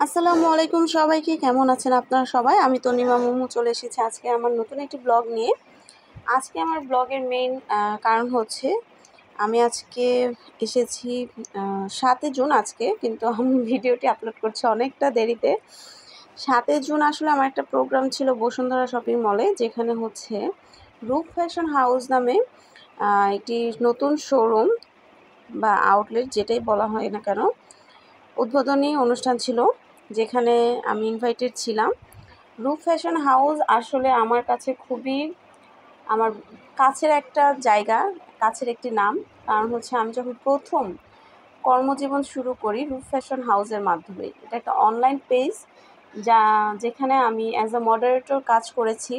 আসসালামু আলাইকুম সবাইকে, কেমন আছেন আপনারা সবাই? আমি তনিমা মুমু চলে এসেছি আজকে আমার নতুন একটি ব্লগ নিয়ে। আজকে আমার ব্লগের মেইন কারণ হচ্ছে আমি আজকে এসেছি 7 জুন আজকে, কিন্তু আমি ভিডিওটি আপলোড করছি অনেকটা দেরিতে। 7 জুন আসলে আমার একটা প্রোগ্রাম ছিল বসুন্ধরা শপিং মলে, যেখানে হচ্ছে রূপ ফ্যাশন হাউস নামে একটি নতুন শোরুম বা আউটলেট যেটাই বলা হয় না কেন, উদ্বোধনী অনুষ্ঠান ছিল, যেখানে আমি ইনভাইটেড ছিলাম। রূপ ফ্যাশন হাউস আসলে আমার কাছে খুবই আমার কাছের একটা জায়গা, কাছের একটি নাম। কারণ হচ্ছে আমি যখন প্রথম কর্মজীবন শুরু করি রূপ ফ্যাশন হাউসের মাধ্যমে, এটা একটা অনলাইন পেজ যেখানে আমি অ্যাজ আ মডারেটর কাজ করেছি।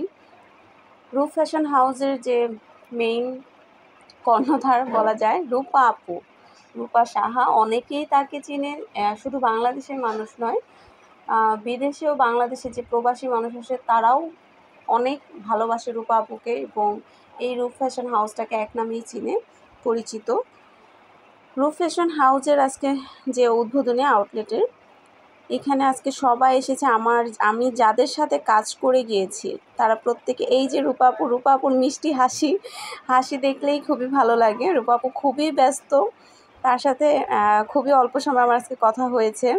রূপ ফ্যাশন হাউসের যে মেইন কর্ণধার বলা যায় রূপা আপু, রূপা সাহা, অনেকেই তাকে চিনে। শুধু বাংলাদেশের মানুষ নয়, বিদেশেও বাংলাদেশে যে প্রবাসী মানুষ আছে তারাও অনেক ভালোবাসে রূপা আপুকে, এবং এই রূপ ফ্যাশন হাউসটাকে এক নামেই চিনে পরিচিত। রূপ ফ্যাশন হাউসের আজকে যে উদ্বোধনী আউটলেটের, এখানে আজকে সবাই এসেছে। আমি যাদের সাথে কাজ করে গিয়েছি তারা প্রত্যেকে, এই যে রূপা আপুর মিষ্টি হাসি দেখলেই খুবই ভালো লাগে। রূপা আপু খুবই ব্যস্ত, তার সাথে খুবই অল্প সময় আমার আজকে কথা হয়েছে।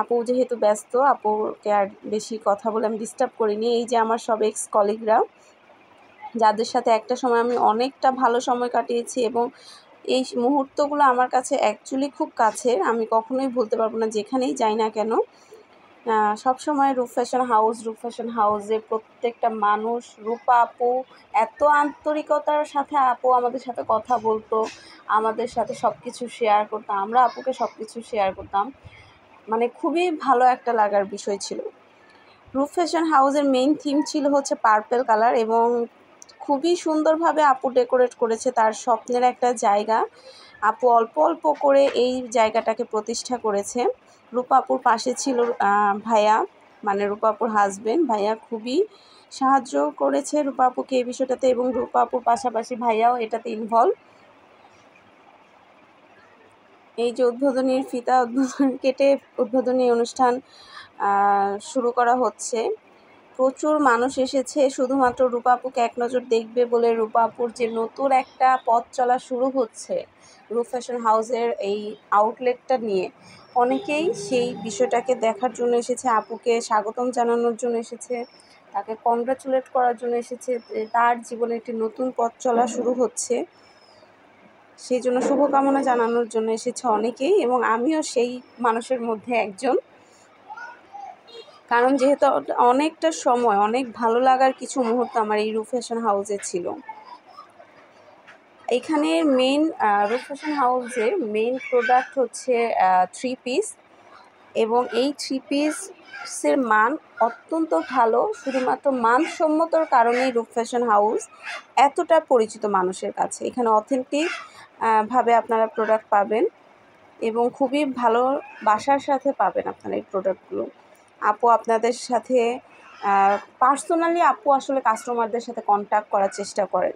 আপু যেহেতু ব্যস্ত, আপুকে আর বেশি কথা বলে আমি ডিস্টার্ব করিনি। এই যে আমার সব এক্স কলিগরা, যাদের সাথে একটা সময় আমি অনেকটা ভালো সময় কাটিয়েছি, এবং এই মুহূর্তগুলো আমার কাছে অ্যাকচুয়ালি খুব কাছের, আমি কখনোই ভুলতে পারবো না যেখানেই যাই না কেন। সবসময় রূপ ফ্যাশন হাউসের প্রত্যেকটা মানুষ, রূপা আপু এত আন্তরিকতার সাথে আপু আমাদের সাথে কথা বলতো, আমাদের সাথে সব কিছু শেয়ার করতাম, আমরা আপুকে সব কিছু শেয়ার করতাম। মানে খুবই ভালো একটা লাগার বিষয় ছিল। রূপ ফ্যাশন হাউসের মেইন থিম ছিল হচ্ছে পার্পেল কালার, এবং খুবই সুন্দরভাবে আপু ডেকোরেট করেছে তার স্বপ্নের একটা জায়গা। আপু অল্প অল্প করে এই জায়গাটাকে প্রতিষ্ঠা করেছে। রূপা আপুর পাশে ছিল ভাইয়া, মানে রূপা আপুর হাজবেন্ড। ভাইয়া খুবই সাহায্য করেছে রূপা আপুকে এই বিষয়টাতে, এবং রূপা আপুর পাশাপাশি ভাইয়াও এটাতে ইনভলভ। এই যে উদ্বোধনী কেটে উদ্বোধনী অনুষ্ঠান শুরু করা হচ্ছে। প্রচুর মানুষ এসেছে শুধুমাত্র রূপা আপুকে এক নজর দেখবে বলে। রূপা আপুর যে নতুন একটা পথ চলা শুরু হচ্ছে রূপ ফ্যাশন হাউসের এই আউটলেটটা নিয়ে, অনেকেই সেই বিষয়টাকে দেখার জন্য এসেছে, আপুকে স্বাগতম জানানোর জন্য এসেছে, তাকে কংগ্রাচুলেট করার জন্য এসেছে। তার জীবনে একটি নতুন পথ চলা শুরু হচ্ছে, সেই জন্য শুভকামনা জানানোর জন্য এসেছে অনেকেই, এবং আমিও সেই মানুষের মধ্যে একজন। কারণ যেহেতু অনেকটা সময় অনেক ভালো লাগার কিছু মুহূর্ত আমার এই রূপ ফ্যাশন হাউসে ছিল। এখানের রূপ ফ্যাশন হাউসের মেইন প্রোডাক্ট হচ্ছে 3 পিস, এবং এই 3 পিসের মান অত্যন্ত ভালো। শুধুমাত্র মানসম্মতর কারণেই রূপ ফ্যাশন হাউস এতটা পরিচিত মানুষের কাছে। এখানে অথেন্টিক ভাবে আপনারা প্রোডাক্ট পাবেন, এবং খুবই ভালো বাসার সাথে পাবেন আপনারা এই প্রোডাক্টগুলো। আপু আপনাদের সাথে পার্সোনালি আপু আসলে কাস্টমারদের সাথে কন্ট্যাক্ট করার চেষ্টা করেন,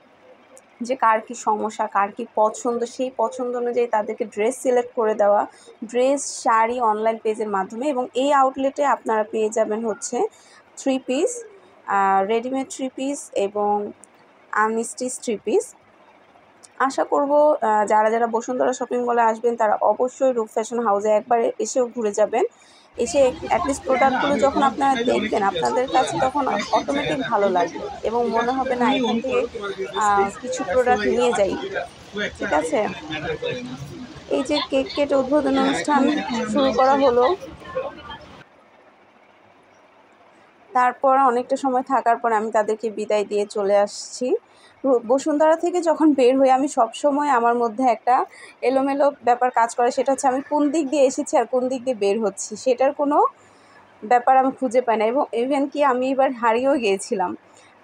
যে কার কী সমস্যা, কার কী পছন্দ, সেই পছন্দ অনুযায়ী তাদেরকে ড্রেস সিলেক্ট করে দেওয়া, ড্রেস শাড়ি অনলাইন পেজের মাধ্যমে। এবং এই আউটলেটে আপনারা পেয়ে যাবেন হচ্ছে 3 পিস, রেডিমেড 3 পিস এবং আনস্টিচ 3 পিস। আশা করব যারা যারা বসুন্ধরা শপিং মলে আসবেন তারা অবশ্যই রূপ ফ্যাশন হাউসে একবার এসেও ঘুরে যাবেন। এসে অ্যাটলিস্ট প্রোডাক্টগুলো যখন আপনারা দেখবেন আপনাদের কাছে তখন অটোমেটিক ভালো লাগবে, এবং মনে হবে না এখান থেকে কিছু প্রোডাক্ট নিয়ে যাই। ঠিক আছে, এই যে কেক কেটে উদ্বোধন অনুষ্ঠান শুরু করা হলো, তারপর অনেকটা সময় থাকার পর আমি তাদেরকে বিদায় দিয়ে চলে আসছি। বসুন্ধরা থেকে যখন বের হই আমি সবসময় আমার মধ্যে একটা এলোমেলো ব্যাপার কাজ করে, সেটা হচ্ছে আমি কোন দিক দিয়ে এসেছি আর কোন দিক দিয়ে বের হচ্ছি সেটার কোনো ব্যাপার আমি খুঁজে পাই না। এবং ইভেন কি আমি এবার হারিয়েও গিয়েছিলাম,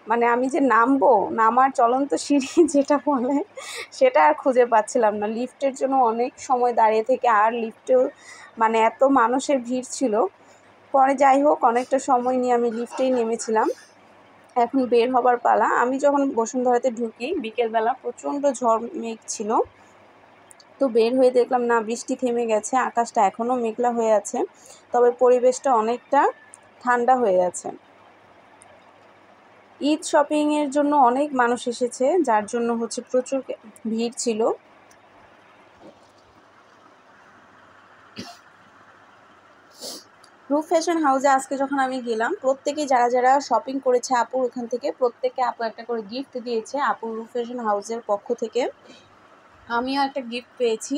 মানে আমি যে নামার চলন্ত সিঁড়ি যেটা বলে সেটা আর খুঁজে পাচ্ছিলাম না। লিফটের জন্য অনেক সময় দাঁড়িয়ে থেকে, আর লিফটেও মানে এত মানুষের ভিড় ছিল। পরে যাই হোক অনেকটা সময় নিয়ে আমি লিফটেই নেমেছিলাম। এখন বের হবার পালা। আমি যখন বসুন্ধরাতে ঢুকি বিকেলবেলা প্রচণ্ড ঝড় মেঘ ছিল, তো বের হয়ে দেখলাম না, বৃষ্টি থেমে গেছে, আকাশটা এখনও মেঘলা হয়ে আছে, তবে পরিবেশটা অনেকটা ঠান্ডা হয়ে আছে। ঈদ শপিংয়ের জন্য অনেক মানুষ এসেছে, যার জন্য হচ্ছে প্রচুর ভিড় ছিল। রূপ ফ্যাশন হাউসে আজকে যখন আমি গেলাম, প্রত্যেকেই যারা যারা শপিং করেছে আপুর ওখান থেকে, প্রত্যেককে আপু একটা করে গিফট দিয়েছে আপুর রূপ ফ্যাশন হাউসের পক্ষ থেকে। আমিও একটা গিফট পেয়েছি,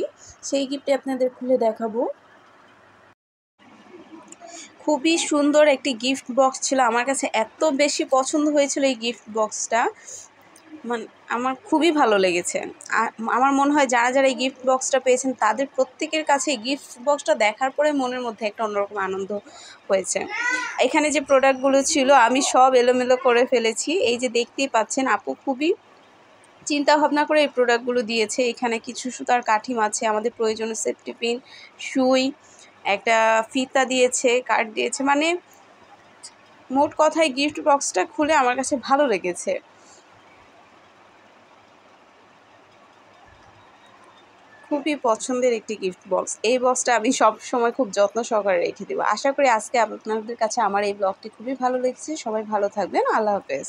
সেই গিফটটি আপনাদের খুলে দেখাবো। খুবই সুন্দর একটি গিফট বক্স ছিল, আমার কাছে এত বেশি পছন্দ হয়েছিল এই গিফট বক্সটা, মানে আমার খুবই ভালো লেগেছে। আমার মনে হয় যারা যারা এই গিফট বক্সটা পেয়েছেন তাদের প্রত্যেকের কাছে এই গিফট বক্সটা দেখার পরে মনের মধ্যে একটা অন্যরকম আনন্দ হয়েছে। এখানে যে প্রোডাক্টগুলো ছিল আমি সব এলোমেলো করে ফেলেছি, এই যে দেখতেই পাচ্ছেন আপু খুবই চিন্তা ভাবনা করে এই প্রোডাক্টগুলো দিয়েছে। এখানে কিছু সুতার কাঠিম আছে, আমাদের প্রয়োজনীয় সেফটি পিন, সুই, একটা ফিতা দিয়েছে, কার্ড দিয়েছে, মানে মোট কথায় গিফট বক্সটা খুলে আমার কাছে ভালো লেগেছে। খুবই পছন্দের একটি গিফট বক্স। এই বক্সটা আমি সব সময় খুব যত্ন সহকারে রেখে দেবো। আশা করি আজকে আপনাদের কাছে আমার এই ব্লগটি খুবই ভালো লেগেছে। সবাই ভালো থাকবেন। আল্লাহ হাফেজ।